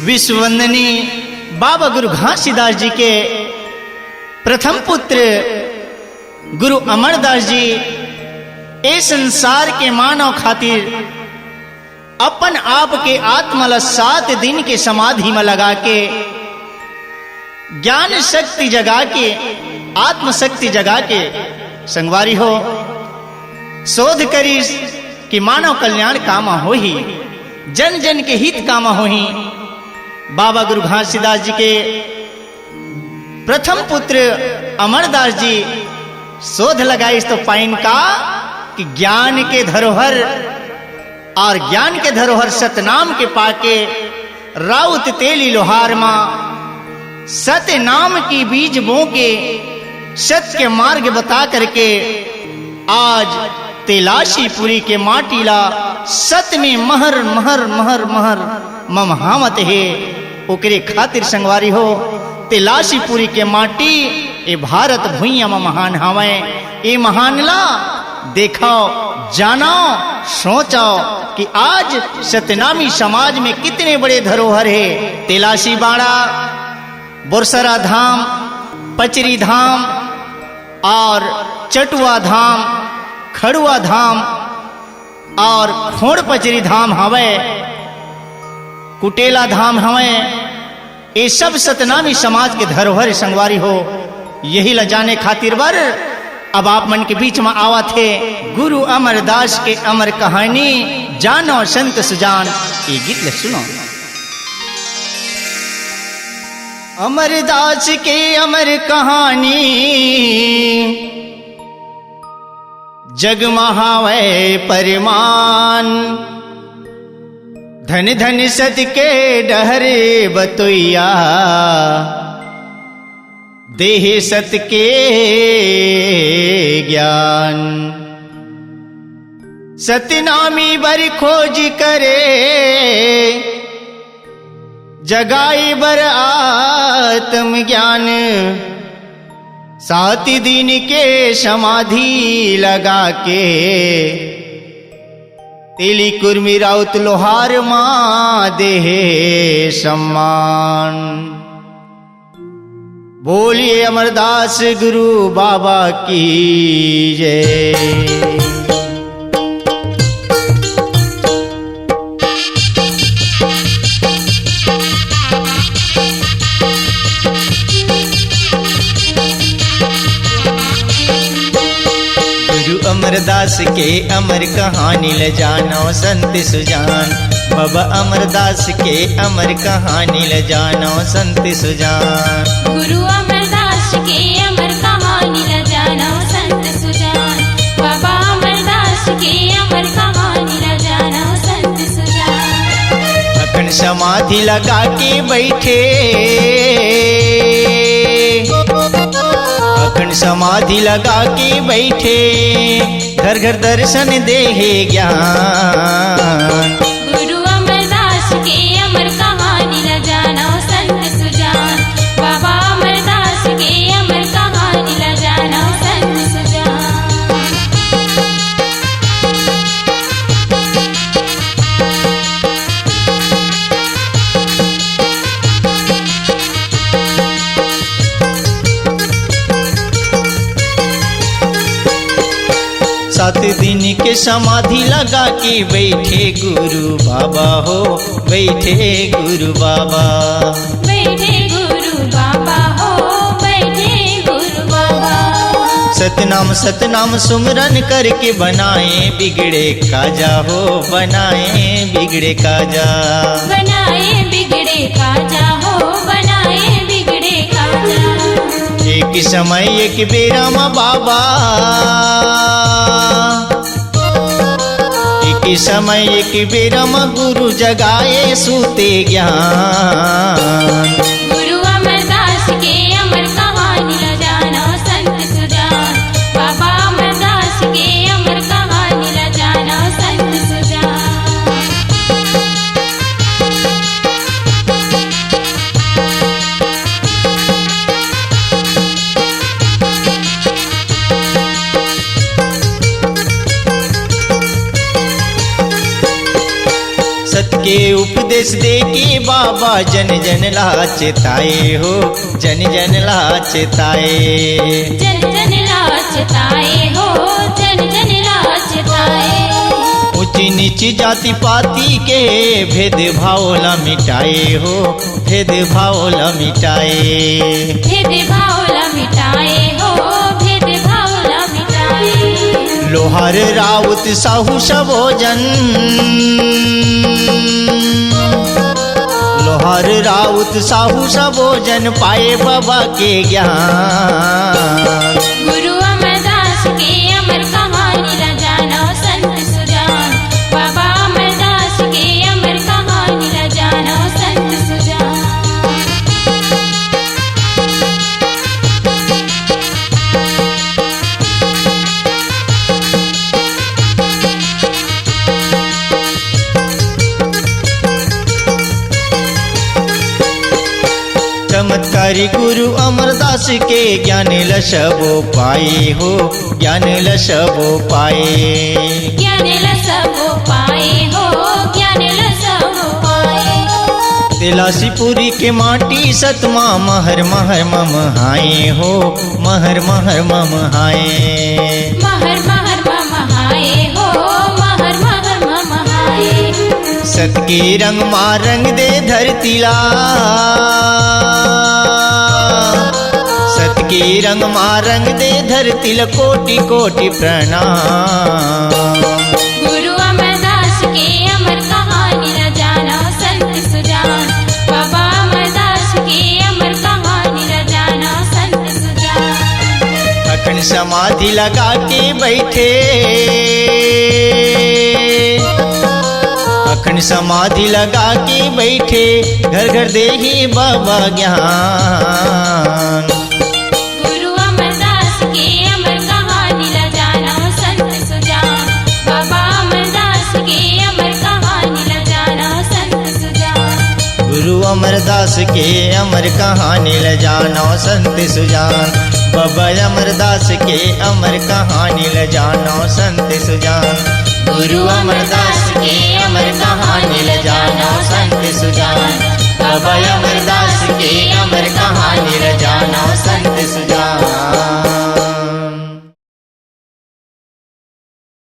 विश्ववंदनी बाबा गुरु घासीदास जी के प्रथम पुत्र गुरु अमरदास जी इस संसार के मानव खातिर अपन आप के आत्मला 7 दिन के समाधि में लगा के ज्ञान शक्ति जगा के आत्म शक्ति जगा के संगवारी हो शोध करी कि मानव कल्याण कामा हो ही जन जन के हित कामा हो ही। बाबा गुरु घासीदास जी के प्रथम पुत्र अमरदास जी शोध लगाई तो पाइन का कि ज्ञान के धरोहर और ज्ञान के धरोहर सतनाम के पाके राउत तेली लोहार मां सत्य नाम की बीज बो के सत्य के मार्ग बता करके आज तेलाशी पुरी के माटीला सत्य में महर महर महर महर ममहामत है ओकरे खातिर संगवारी हो तेलाशी पुरी के माटी ए भारत भुइया में महान हवे ए महानला देखो जानो सोचो कि आज सतनामी समाज में कितने बड़े धरोहर है। तेलाशी बाड़ा, बोरसरा धाम, पचरी धाम और चटुआ धाम, खड़ुआ धाम और खोड़ पचरी धाम हवे, कुटेला धाम हवे। ये सब सतनामी समाज के धरोहर संगवारी हो। यही ल जाने खातिर बर अब आप मन के बीच में आवा थे गुरु अमरदास के अमर कहानी जानो संत सुजान। ये गीत ले सुनो। अमरदास के अमर कहानी जग महावै परमान, धन धन सत के डहरे बतोइया, देह सत के ज्ञान। सतनामी बर खोज करे, जगाई बर आत्म ज्ञान। 7 दिन के समाधि लगा के, तेली कुर्मी राउत लोहार मां देहे सम्मान। बोलिए अमरदास गुरु बाबा की जय। अमरदास के अमर कहानी ले जानो संत सुजान। बाबा अमरदास के अमर कहानी ले जानो संत सुजान। गुरु अमरदास के अमर कहानी ले जानो संत सुजान। बाबा अमरदास के अमर कहानी ले जानो संत सुजान। अखंड समाधि लगा के बैठे, अखंड समाधि लगा के बैठे, घर घर दर्शन देहे ज्ञान। गुरु अमरदास के अमर कहानी ल जानो संत सुजान। बाबा अमरदास के अमर कहानी ल जानो संत सुजान। सात दिन के समाधि लगा के बैठे गुरु बाबा हो, बैठे गुरु बाबा। बैठे गुरु बाबा हो, बैठे गुरु बाबा। सतनाम सतनाम सुमरन करके बनाए बिगड़े काजा हो, बनाए बिगड़े काजा। बनाए बिगड़े काजा हो, बनाए बिगड़े काजा। एक समय एक बेरा माँ बाबा, एक समय एक बेरा माँ गुरु जगाए सूते ज्ञान। गुरु अमरदास के अमर कहानी ल जानो संत सुजान। बाबा अमरदास के अमर कहानी ल जानो संत सुजान। सबके उपदेश दे के बाबा जन जन लाचताए हो, जन जन लाचताए। जन जन लाचताए हो, जन जन लाचताए। ऊंच नीच जाति पाति के भेद भाव ला मिटाए हो, भेद भाव ला मिटाए। भेद भाव ला मिटाए हो, भेद भाव ला मिटाए। लोहार राउत साहू सबोजन, लोहार राउत साहू सबोजन पाए बाबा के ज्ञान। गुरु अमरदास के अमर कहानी ला जानो संत सुजान। बाबा अमरदास के अमर कहानी ला जानो संत सुजान। चमत्कारी गुरु अमरदास के ज्ञान लशबो पाए हो, ज्ञान लशबो पाए। ज्ञान लसबो पाए हो, ज्ञान लसबो पाए। तिलासीपुरी के माटी सतमा महर महर मम हाय हो, महर महर मम हाय। महर महर मम हाय हो, महर महर मम हाय। सत के रंग मा रंग दे धरती ला, सत के रंग मा रंग दे धरती ला कोटि कोटि प्रणाम। गुरु अमरदास के अमर कहानी ला जानो संत सुजान। बाबा अमरदास के अमर कहानी ला जानो संत सुजान। अखंड समाधि लगा के बैठे, अखंड समाधि लगा के बैठे घर घर दे ही बाबा ज्ञान। गुरु अमरदास के अमर कहानी ला जानो संत सुजान। बाबा अमरदास के अमर कहानी ला जानो संत सुजान। गुरु अमरदास के अमर कहानी ल जानो संत सुजान। बाबा अमरदास के अमर कहानी ल जानो संत सुजान। गुरु अमरदास के